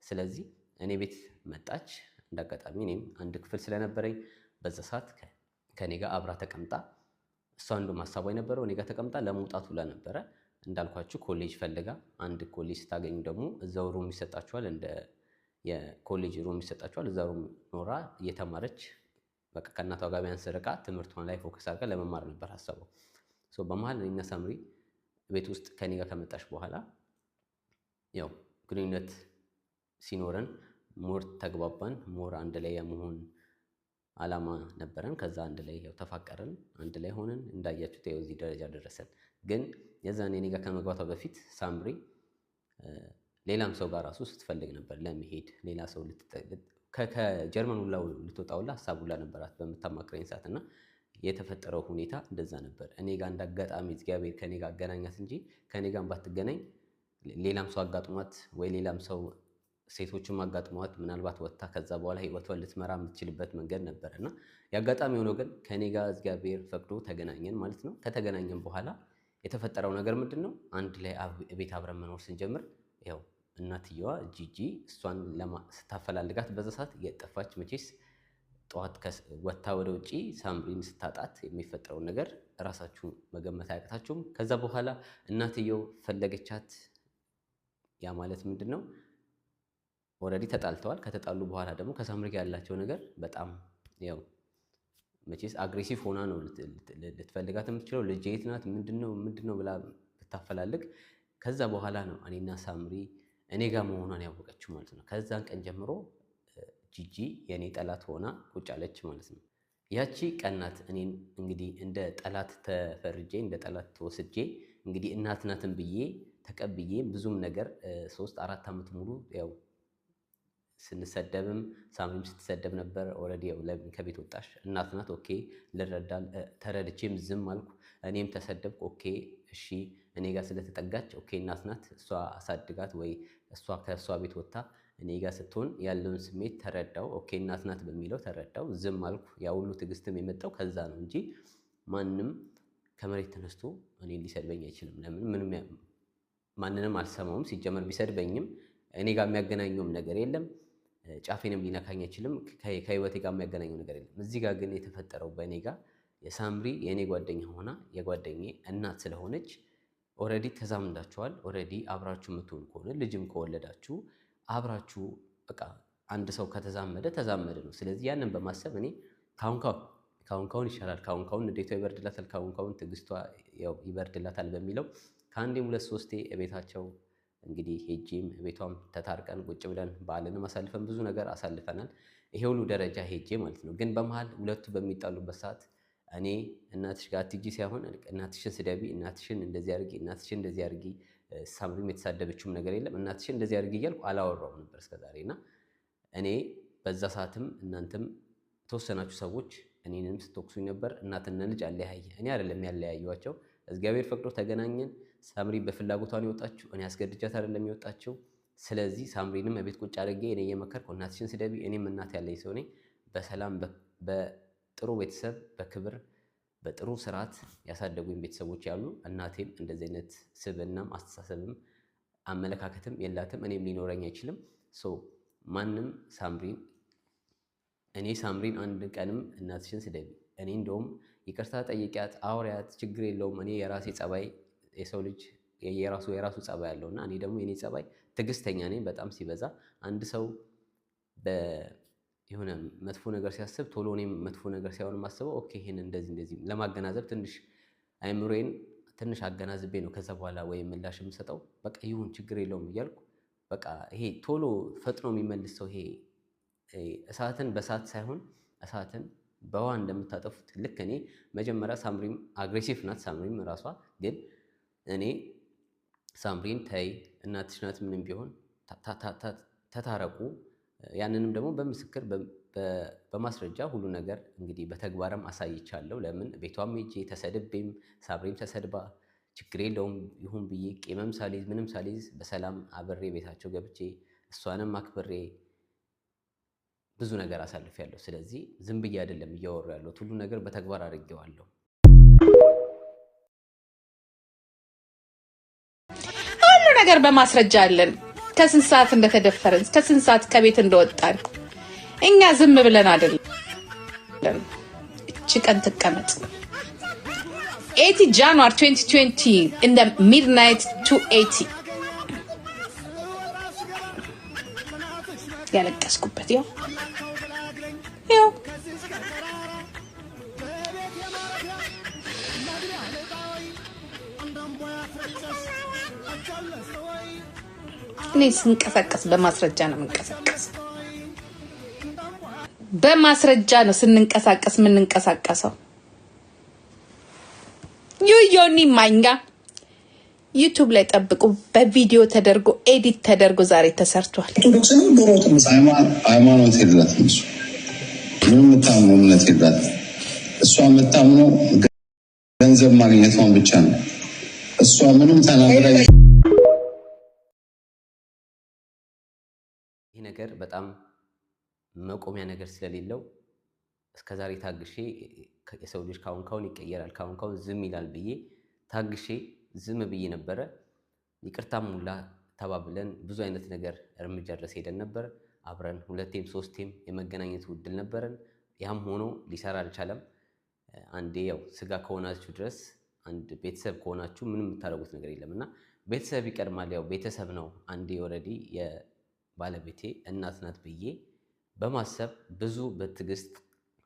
ስለዚህ እኔ ቤት መጣች እንዳጋጣሚ እኔም አንድ ክፍል ስለነበረኝ በዛ ሰዓት ከኔ ጋር አብራ ተቀምጣ እሷ እንደውም ሐሳቧ የነበረው እኔ ጋር ተቀምጣ ለመውጣት ሁላ ነበረ እንዳልኳችሁ ኮሌጅ ፈልጋ አንድ ኮሌጅ ስታገኙ ደግሞ እዛው ሩም ይሰጣችኋል እንደ የኮሌጅ ሩም ይሰጣችኋል እዛው ሩም ኖራ እየተማረች በቃ ከእናቷ ጋር ቢያንስ ርቃ ትምህርቷን ላይ ፎከስ አድርጋ ለመማር ነበር ሐሳቧ በመሃል እኔና ሳምሪ ቤት ውስጥ ከኔ ጋር ከመጣች በኋላ ያው ግንኙነት ሲኖረን ሞር ተግባባን ሞር አንድ ላይ የመሆን አላማ ነበረን ከዛ አንድ ላይ ያው ተፋቀረን አንድ ላይ ሆነን እንዳያችሁት ያው እዚህ ደረጃ ደረሰን ግን የዛኔ እኔ ጋር ከመግባቷ በፊት ሳምሪ ሌላም ሰው ጋር ራሱ ስትፈልግ ነበር ለመሄድ ሌላ ሰው ከጀርመን ሁላ ልትወጣውላ ሐሳብ ሁላ ነበራት በመታማክረኝ ሰዓትና የተፈጠረው ሁኔታ እንደዛ ነበር እኔ ጋር እንዳጋጣሚ እግዚአብሔር ከኔ ጋር አገናኛት እንጂ ከኔ ጋር ባትገናኝ ሌላም ሰው አጋጥሟት ወይ ሌላም ሰው ሴቶችም አጋጥሟት ምናልባት ወጣ ከዛ በኋላ ህይወቷን ልትመራ የምትችልበት መንገድ ነበርና ያጋጣሚ ሆኖ ግን ከኔ ጋር እግዚአብሔር ፈቅዶ ተገናኘን ማለት ነው ከተገናኘን በኋላ የተፈጠረው ነገር ምንድነው አንድ ላይ ቤት አብረን መኖር ስንጀምር ያው እናትየዋ ጂጂ እሷን ስታፈላልጋት በዛ ሰዓት የጠፋች መቼስ ጧት ወጣ ወደ ውጪ ሳምሪን ስታጣት የሚፈጠረው ነገር ራሳችሁ መገመት አያቅታችሁም ከዛ በኋላ እናትየው ፈለገቻት ያ ማለት ምንድነው ኦሬዲ ተጣልተዋል ከተጣሉ በኋላ ደግሞ ከሳምሪ ጋር ያላቸው ነገር በጣም ያው መቼስ አግሬሲቭ ሆና ነው ልትፈልጋት የምትችለው ልጅ የት ናት ምንድነው ብላ ብታፈላልግ ከዛ በኋላ ነው እኔና ሳምሪ እኔ ጋር መሆኗን ያወቀችው ማለት ነው ከዛን ቀን ጀምሮ ጂጂ የኔ ጠላት ሆና ቁጭ አለች ማለት ነው ያቺ ቀናት እኔን እንግዲህ እንደ ጠላት ተፈርጄ እንደ ጠላት ተወስጄ እንግዲህ እናት ናትን ብዬ ተቀብዬ ብዙም ነገር 3-4 አመት ሙሉ ያው ስንሰደብም ሳምሪም ስትሰደብ ነበር ኦሬዲ ለምን ከቤት ወጣሽ እናት ናት ኦኬ ልረዳል ተረድቼም ዝም አልኩ እኔም ተሰደብኩ ኦኬ እሺ እኔ ጋር ስለተጠጋች ኦኬ እናት ናት እሷ አሳድጋት ወይ እሷ ከሷ ቤት ወጣ እኔ ጋር ስትሆን ያለውን ስሜት ተረዳው ኦኬ እናት ናት በሚለው ተረዳው ዝም አልኩ ያ ሁሉ ትግስትም የመጣው ከዛ ነው እንጂ ማንንም ከመሬት ተነስቶ እኔን ሊሰድበኝ አይችልም ለምን ምንም ማንንም አልሰማውም ሲጀመር ቢሰድበኝም እኔ ጋር የሚያገናኘውም ነገር የለም ጫፌንም ሊነካኝ አይችልም ከህይወቴ ጋር የሚያገናኘው ነገር የለም እዚህ ጋር ግን የተፈጠረው በእኔ ጋር የሳምሪ የኔ ጓደኛ ሆና የጓደኛዬ እናት ስለሆነች ኦሬዲ ተዛምዳችኋል ኦሬዲ አብራችሁ የምትሆኑ ከሆነ ልጅም ከወለዳችሁ አብራችሁ በቃ አንድ ሰው ተዛመደ ነው ስለዚህ ያንን በማሰብ እኔ ካሁን ይሻላል ካሁን እንዴቷ ይበርድላታል ካሁን ትግስቷ ያው ይበርድላታል በሚለው ከአንዴም 2-3 ቤታቸው እንግዲህ ሄጄም ቤቷም ተታርቀን ቁጭ ብለን በዓልንም አሳልፈን ብዙ ነገር አሳልፈናል ይሄ ሁሉ ደረጃ ሄጄ ማለት ነው ግን በመሃል ሁለቱ በሚጣሉበት ሰዓት እኔ እናትሽ ጋር አትጂ ሳይሆን እናትሽን ስደቢ እናትሽን እንደዚህ አድርጊ ሳምሪም የተሳደበችውም ነገር የለም እናትሽን እንደዚህ አድርጊ እያልኩ አላወራውም ነበር እስከዛሬና እኔ በዛ ሰዓትም እናንተም ተወሰናችሁ ሰዎች እኔንም ስትወቅሱኝ ነበር እናትና ልጅ አለያየ እኔ አይደለም ያለያዩዋቸው እግዚአብሔር ፈቅዶ ተገናኘን ሳምሪ በፍላጎቷ ነው የወጣችው እኔ አስገድጃት አይደለም የወጣችው ስለዚህ ሳምሪንም ቤት ቁጭ አድርጌ እኔ የመከርኩ እናትሽን ስደቢ እኔም እናት ያለኝ ሰው ነኝ በሰላም በጥሩ ቤተሰብ በክብር በጥሩ ስርዓት ያሳደጉኝ ቤተሰቦች ያሉ እናቴም እንደዚህ አይነት ስብናም አስተሳሰብም አመለካከትም የላትም እኔም ሊኖረኝ አይችልም ማንም ሳምሪን አንድ ቀንም እናትሽን ስደቢ እኔ እንደውም ይቅርታ ጠይቂያት አውሪያት ችግር የለውም እኔ የራሴ ጸባይ የሰው ልጅ የራሱ ጸባይ ያለውና እኔ ደግሞ የኔ ጸባይ ትግስተኛ ነኝ በጣም ሲበዛ አንድ ሰው የሆነ መጥፎ ነገር ሲያስብ ቶሎ እኔም መጥፎ ነገር ሳይሆን ማስበው ኦኬ ይሄን እንደዚህ ለማገናዘብ ትንሽ አይምሮዬን ትንሽ አገናዝቤ ነው ከዛ በኋላ ወይ ምላሽ የምሰጠው በቃ ይሁን ችግር የለውም እያልኩ በቃ ይሄ ቶሎ ፈጥኖ የሚመልስ ሰው ይሄ እሳትን በሳት ሳይሆን እሳትን በውሃ እንደምታጠፉት ልክ እኔ መጀመሪያ ሳምሪም አግሬሲቭ ናት ሳምሪም ራሷ ግን እኔ ሳምሪን ተይ እናትሽ ናት ምንም ቢሆን ተታረቁ ያንንም ደግሞ በምስክር በማስረጃ ሁሉ ነገር እንግዲህ በተግባርም አሳይቻለሁ ለምን ቤቷም ሄጄ ተሰድቤም ሳምሪም ተሰድባ ችግር የለውም ይሁን ብዬ ቄመም ሳሊዝ ምንም ሳሊዝ በሰላም አብሬ ቤታቸው ገብቼ እሷንም አክብሬ ብዙ ነገር አሳልፌያለሁ ስለዚህ ዝም ብዬ አይደለም እያወራሁ ያለሁት ሁሉ ነገር በተግባር አድርጌዋለሁ ሁሉ ነገር በማስረጃ አለን እስከ ስንት ሰዓት እንደተደፈረን እስከ ስንት ሰዓት ከቤት እንደወጣን እኛ ዝም ብለን አይደለም። እቺ ቀን ትቀመጥ 80 January 2020 in the midnight 280 ያለቀስኩበት ያው እኔ ስንቀሳቀስ በማስረጃ ነው የምንቀሳቀስ። በማስረጃ ነው ስንንቀሳቀስ የምንንቀሳቀሰው። ዮኒ ማኛ ዩቲዩብ ላይ ጠብቁ። በቪዲዮ ተደርጎ ኤዲት ተደርጎ ዛሬ ተሰርቷል። ሃይማኖት የላትም እሱ ምንም የምታምነው እምነት የላትም። እሷ የምታምነው ገንዘብ ማግኘቷን ብቻ ነው። እሷ ምንም ተናግራ ይህ ነገር በጣም መቆሚያ ነገር ስለሌለው እስከዛሬ ታግሼ የሰው ልጅ ካሁን ይቀየራል ካሁን ዝም ይላል ብዬ ታግሼ ዝም ብዬ ነበረ። ይቅርታም ሙላ ተባብለን ብዙ አይነት ነገር እርምጃ ድረስ ሄደን ነበር። አብረን 2ቴም 3ቴም የመገናኘት ውድል ነበረን። ያም ሆኖ ሊሰራ አልቻለም። አንዴ ያው ስጋ ከሆናችሁ ድረስ አንድ ቤተሰብ ከሆናችሁ ምንም የምታደርጉት ነገር የለምና ቤተሰብ ይቀድማል። ያው ቤተሰብ ነው። አንዴ ኦልሬዲ የባለቤቴ እናት ናት ብዬ በማሰብ ብዙ በትዕግስት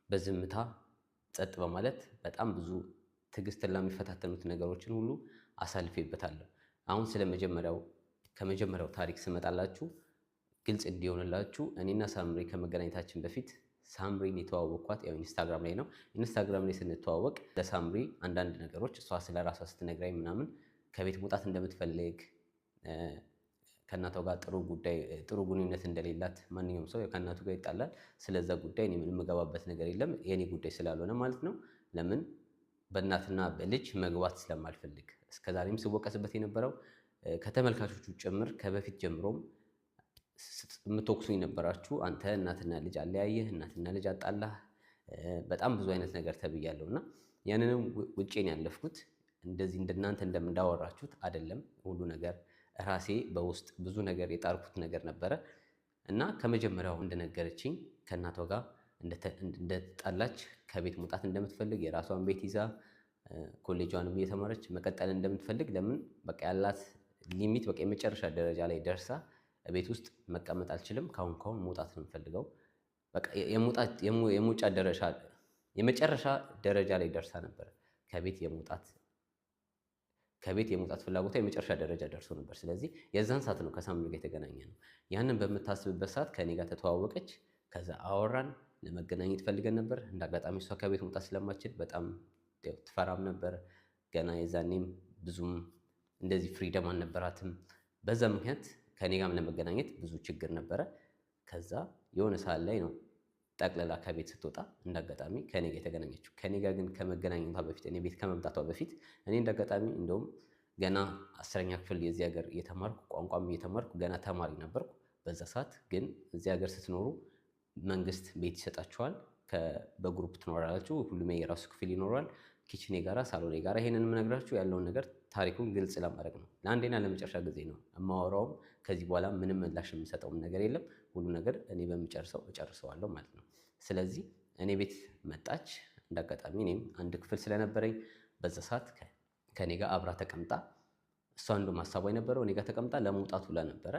በዝምታ ጸጥ በማለት በጣም ብዙ ትዕግስትን ለሚፈታተኑት ነገሮችን ሁሉ አሳልፌበታለሁ። አሁን ከመጀመሪያው ታሪክ ስመጣላችሁ ግልጽ እንዲሆንላችሁ እኔና ሳምሪ ከመገናኘታችን በፊት ሳምሪን የተዋወቅኳት ያው ኢንስታግራም ላይ ነው። ኢንስታግራም ላይ ስንተዋወቅ ለሳምሪ አንዳንድ ነገሮች እሷ ስለራሷ ስትነግረኝ ምናምን ከቤት መውጣት እንደምትፈልግ ከእናቷ ጋር ጥሩ ግንኙነት እንደሌላት ማንኛውም ሰው ከእናቱ ጋር ይጣላል። ስለዛ ጉዳይ እኔ ምንም የምገባበት ነገር የለም የኔ ጉዳይ ስላልሆነ ማለት ነው። ለምን በእናትና በልጅ መግባት ስለማልፈልግ እስከዛሬም ስወቀስበት የነበረው ከተመልካቾቹ ጭምር ከበፊት ጀምሮም የምትወቅሱኝ ነበራችሁ። አንተ እናትና ልጅ አለያየህ፣ እናትና ልጅ አጣላህ፣ በጣም ብዙ አይነት ነገር ተብያለሁና ያንንም ውጪን ያለፍኩት እንደዚህ እንደናንተ እንደምንዳወራችሁት አይደለም። ሁሉ ነገር ራሴ በውስጥ ብዙ ነገር የጣርኩት ነገር ነበረ እና ከመጀመሪያው እንደነገረችኝ ከእናቷ ጋር እንደተጣላች ከቤት መውጣት እንደምትፈልግ የራሷን ቤት ይዛ ኮሌጇንም እየተማረች መቀጠል እንደምትፈልግ ለምን በቃ ያላት ሊሚት በቃ የመጨረሻ ደረጃ ላይ ደርሳ ቤት ውስጥ መቀመጥ አልችልም፣ ካሁን መውጣት ነው የምፈልገው። በቃ የመጨረሻ ደረጃ ላይ ደርሳ ነበር። ከቤት የመውጣት ፍላጎቷ የመጨረሻ ደረጃ ደርሶ ነበር። ስለዚህ የዛን ሰዓት ነው ከሳምሪ ጋር የተገናኘ ነው። ያንን በምታስብበት ሰዓት ከኔ ጋር ተተዋወቀች። ከዛ አወራን፣ ለመገናኘት ፈልገን ነበር። እንዳጋጣሚ እሷ ከቤት መውጣት ስለማትችል በጣም ትፈራም ነበር። ገና የዛኔም ብዙም እንደዚህ ፍሪደም አልነበራትም። በዛ ምክንያት ከኔ ጋርም ለመገናኘት ብዙ ችግር ነበረ። ከዛ የሆነ ሰዓት ላይ ነው ጠቅለላ ከቤት ስትወጣ እንዳጋጣሚ ከኔ ጋር የተገናኘችው። ከኔ ጋር ግን ከመገናኘቷ በፊት እኔ ቤት ከመምጣቷ በፊት እኔ እንዳጋጣሚ እንደውም ገና 10ኛ ክፍል የዚህ ሀገር እየተማርኩ ቋንቋም እየተማርኩ ገና ተማሪ ነበርኩ። በዛ ሰዓት ግን እዚህ ሀገር ስትኖሩ መንግስት ቤት ይሰጣችኋል። በግሩፕ ትኖራላችሁ። ሁሉም የራሱ ክፍል ይኖራል። ኪችኔ ጋራ ሳሎኔ ጋራ ይሄንን የምነግራችሁ ያለውን ነገር ታሪኩን ግልጽ ለማድረግ ነው። ለአንዴና ለመጨረሻ ጊዜ ነው የማወራውም። ከዚህ በኋላ ምንም ምላሽ የምሰጠውም ነገር የለም። ሁሉ ነገር እኔ እጨርሰዋለሁ ማለት ነው። ስለዚህ እኔ ቤት መጣች። እንዳጋጣሚ እኔም አንድ ክፍል ስለነበረኝ በዛ ሰዓት ከኔ ጋር አብራ ተቀምጣ እሷ እንደውም ሀሳቧ የነበረው እኔ ጋር ተቀምጣ ለመውጣት ሁላ ነበረ።